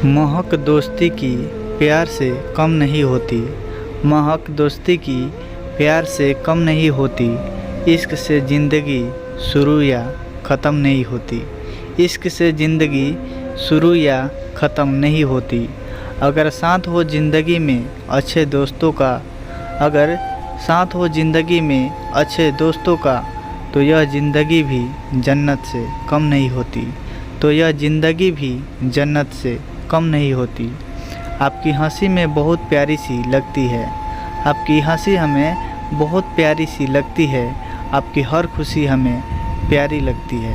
महक दोस्ती की प्यार से कम नहीं होती। महक दोस्ती की प्यार से कम नहीं होती। इश्क से ज़िंदगी शुरू या ख़त्म नहीं होती। इश्क से ज़िंदगी शुरू या ख़त्म नहीं होती। अगर साथ हो ज़िंदगी में अच्छे दोस्तों का, अगर साथ हो ज़िंदगी में अच्छे दोस्तों का, तो यह ज़िंदगी भी जन्नत से कम नहीं होती। तो यह ज़िंदगी भी जन्नत से कम नहीं होती। आपकी हंसी में बहुत प्यारी सी लगती है। आपकी हंसी हमें बहुत प्यारी सी लगती है। आपकी हर खुशी हमें प्यारी लगती है।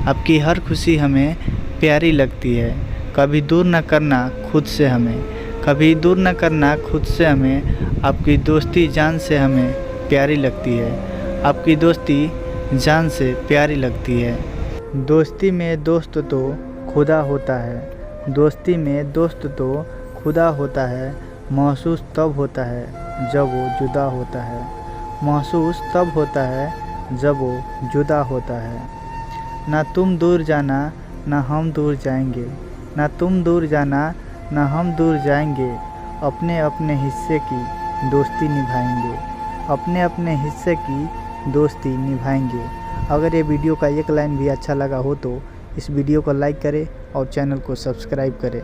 आपकी हर खुशी हमें प्यारी लगती है। कभी दूर न करना खुद से हमें, कभी दूर न करना खुद से हमें। आपकी दोस्ती जान से हमें प्यारी लगती है। आपकी दोस्ती जान से प्यारी लगती है। दोस्ती में दोस्त तो खुदा होता है। दोस्ती में दोस्त तो खुदा होता है। महसूस तब होता है जब वो जुदा होता है। महसूस तब होता है जब वो जुदा होता है। ना तुम दूर जाना ना हम दूर जाएंगे। ना तुम दूर जाना ना हम दूर जाएंगे। अपने अपने हिस्से की दोस्ती निभाएंगे। अपने अपने हिस्से की दोस्ती निभाएंगे। अगर ये वीडियो का एक लाइन भी अच्छा लगा हो तो इस वीडियो को लाइक करें और चैनल को सब्सक्राइब करें।